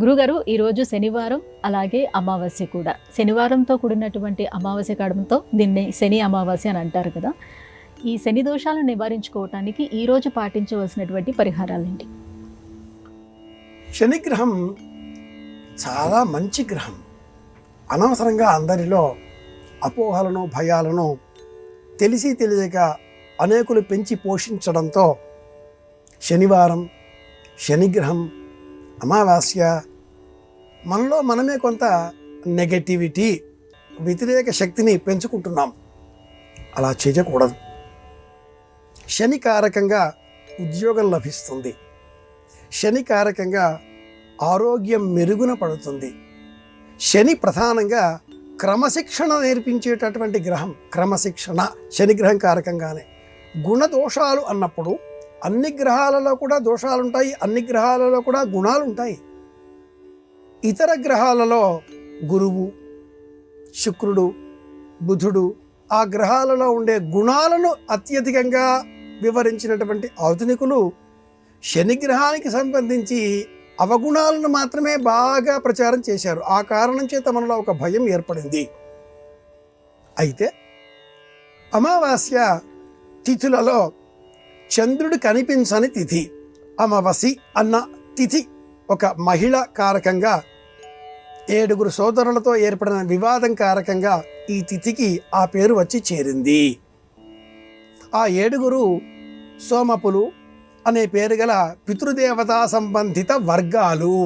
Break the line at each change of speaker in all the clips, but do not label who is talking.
గురుగారు ఈరోజు శనివారం అలాగే అమావాస్య కూడా. శనివారంతో కూడినటువంటి అమావాస్య కావడంతో దీన్ని శని అమావాస్య అని అంటారు కదా. ఈ శని దోషాలను నివారించుకోవటానికి ఈరోజు పాటించవలసినటువంటి పరిహారాలేంటి?
శనిగ్రహం చాలా మంచి గ్రహం. అనవసరంగా అందరిలో అపోహలను భయాలను తెలిసి తెలియక అనేకులు పెంచి పోషించడంతో శనివారం, శనిగ్రహం, అమావాస్య మనలో మనమే కొంత నెగటివిటీ, వ్యతిరేక శక్తిని పెంచుకుంటున్నాం. అలా చేయకూడదు. శని కారకంగా ఉద్యోగం లభిస్తుంది. శని కారకంగా ఆరోగ్యం మెరుగున పడుతుంది. శని ప్రధానంగా క్రమశిక్షణ నేర్పించేటటువంటి గ్రహం. క్రమశిక్షణ శనిగ్రహం కారకంగానే. గుణదోషాలు అన్నప్పుడు అన్ని గ్రహాలలో కూడా దోషాలుంటాయి, అన్ని గ్రహాలలో కూడా గుణాలు ఉంటాయి. ఇతర గ్రహాలలో గురువు, శుక్రుడు, బుధుడు ఆ గ్రహాలలో ఉండే గుణాలను అత్యధికంగా వివరించినటువంటి ఆధునికులు శనిగ్రహానికి సంబంధించి అవగుణాలను మాత్రమే బాగా ప్రచారం చేశారు. ఆ కారణం చేత మనలో ఒక భయం ఏర్పడింది. అయితే అమావాస్య తిథులలో చంద్రుడు కనిపించని తిథి అమావాసి అన్న తిథి ఒక మహిళ కారకంగా, 7 సోదరులతో ఏర్పడిన వివాదం కారకంగా ఈ తిథికి ఆ పేరు వచ్చి చేరింది. ఆ 7 సోమపులు అనే పేరు గల పితృదేవతా సంబంధిత వర్గాలు.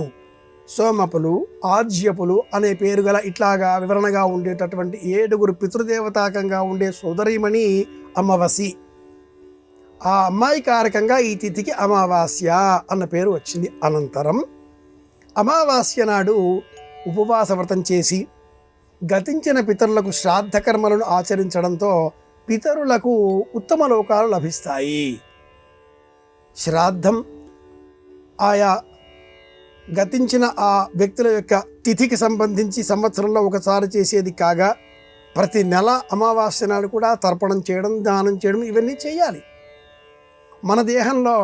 సోమపులు, ఆజ్యపులు అనే పేరు గల ఇట్లాగా వివరణగా ఉండేటటువంటి 7 పితృదేవతాకంగా ఉండే సోదరీమణి అమావాసి. ఆ అమ్మాయి కారకంగా ఈ తిథికి అమావాస్య అన్న పేరు వచ్చింది. అనంతరం అమావాస్య నాడు ఉపవాస వ్రతం చేసి గతించిన పితరులకు శ్రాద్ధ కర్మలను ఆచరించడంతో పితరులకు ఉత్తమ లోకాలు లభిస్తాయి. శ్రాద్ధం ఆయా గతించిన ఆ వ్యక్తుల యొక్క తిథికి సంబంధించి సంవత్సరంలో ఒకసారి చేసేది కాగా, ప్రతి నెల అమావాస్య నాడు కూడా తర్పణం చేయడం, దానం చేయడం ఇవన్నీ చేయాలి. మన దేహంలో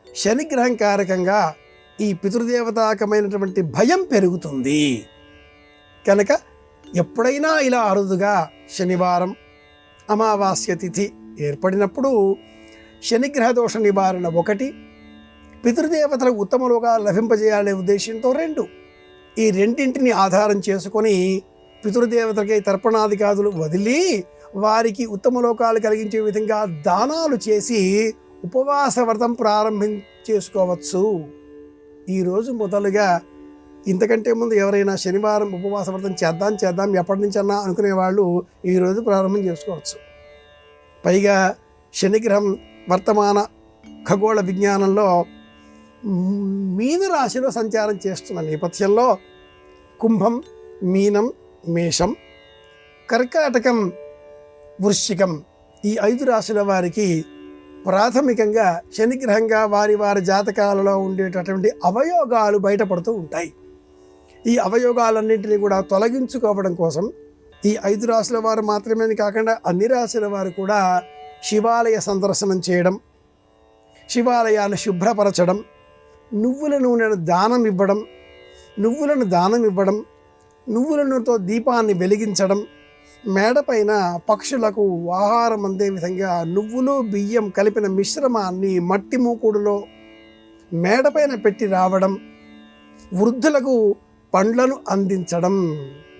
శనిగ్రహం కారకంగా ఈ పితృదేవతాకమైనటువంటి భయం పెరుగుతుంది. కనుక ఎప్పుడైనా ఇలా అరుదుగా శనివారం, అమావాస్య తిథి ఏర్పడినప్పుడు శనిగ్రహ దోష నివారణ 1, పితృదేవతలకు ఉత్తమ లోకాలు లభింపజేయాలనే ఉద్దేశంతో 2. ఈ రెండింటిని ఆధారం చేసుకొని పితృదేవతలకి తర్పణాదికాదులు వదిలి వారికి ఉత్తమ లోకాలు కలిగించే విధంగా దానాలు చేసి ఉపవాస వ్రతం ప్రారంభించేసుకోవచ్చు. ఈరోజు మొదలుగా, ఇంతకంటే ముందు ఎవరైనా శనివారం ఉపవాస వ్రతం చేద్దాం ఎప్పటి నుంచన్నా అనుకునే వాళ్ళు ఈరోజు ప్రారంభం చేసుకోవచ్చు. పైగా శనిగ్రహం వర్తమాన ఖగోళ విజ్ఞానంలో మీన రాశిలో సంచారం చేస్తున్న నేపథ్యంలో కుంభం, మీనం, మేషం, కర్కాటకం, వృశ్చికం ఈ 5 రాశుల వారికి ప్రాథమికంగా శనిగ్రహంగా వారి వారి జాతకాలలో ఉండేటటువంటి అవయోగాలు బయటపడుతూ ఉంటాయి. ఈ అవయోగాలన్నింటినీ కూడా తొలగించుకోవడం కోసం ఈ 5 రాశుల వారు మాత్రమే కాకుండా అన్ని రాశుల వారు కూడా శివాలయ సందర్శనం చేయడం, శివాలయాన్ని శుభ్రపరచడం, నువ్వుల నూనెను దానం ఇవ్వడం, నువ్వుల నూనెతో దీపాన్ని వెలిగించడం, మేడపైన పక్షులకు ఆహారం అందే విధంగా నువ్వులు బియ్యం కలిపిన మిశ్రమాన్ని మట్టి మూకుడులో మేడపైన పెట్టి రావడం, వృద్ధులకు పండ్లను అందించడం,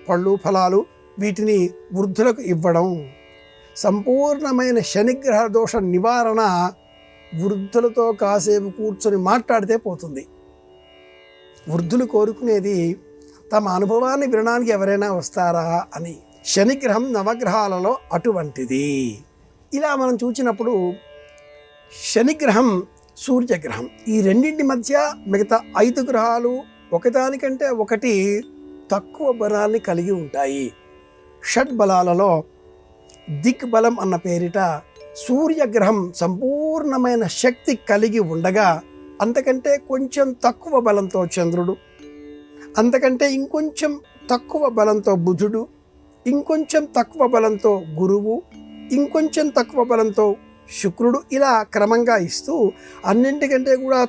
పళ్ళు ఫలాలు వీటిని వృద్ధులకు ఇవ్వడం. సంపూర్ణమైన శనిగ్రహ దోష నివారణ వృద్ధులతో కాసేపు కూర్చొని మాట్లాడితే పోతుంది. వృద్ధులు కోరుకునేది తమ అనుభవాన్ని వినడానికి ఎవరైనా వస్తారా అని. శనిగ్రహం నవగ్రహాలలో అటువంటిది. ఇలా మనం చూసినప్పుడు శనిగ్రహం, సూర్యగ్రహం ఈ రెండింటి మధ్య మిగతా 5 గ్రహాలు ఒకదానికంటే ఒకటి తక్కువ బలాన్ని కలిగి ఉంటాయి. షడ్బలాలలో దిక్బలం అన్న పేరిట సూర్యగ్రహం సంపూర్ణమైన శక్తి కలిగి ఉండగా, అంతకంటే కొంచెం తక్కువ బలంతో చంద్రుడు, అంతకంటే ఇంకొంచెం తక్కువ బలంతో బుధుడు, ఇంకొంచెం తక్కువ బలంతో గురువు, ఇంకొంచెం తక్కువ బలంతో శుక్రుడు ఇలా క్రమంగా ఇస్తూ అన్నింటికంటే కూడా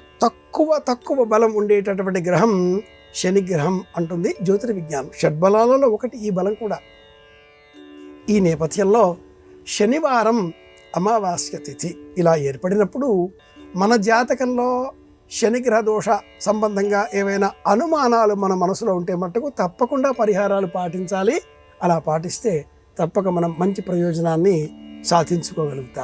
తక్కువ బలం ఉండేటటువంటి గ్రహం శనిగ్రహం అంటుంది జ్యోతిర్విజ్ఞానం. షడ్బలాలలో ఒకటి ఈ బలం కూడా. ఈ నేపథ్యంలో శనివారం అమావాస్య తిథి ఇలా ఏర్పడినప్పుడు మన జాతకంలో శనిగ్రహ దోష సంబంధంగా ఏవైనా అనుమానాలు మన మనసులో ఉంటే మట్టుకు తప్పకుండా పరిహారాలు పాటించాలి. అలా పాటిస్తే తప్పక మనం మంచి ప్రయోజనాన్ని సాధించుకోగలుగుతాం.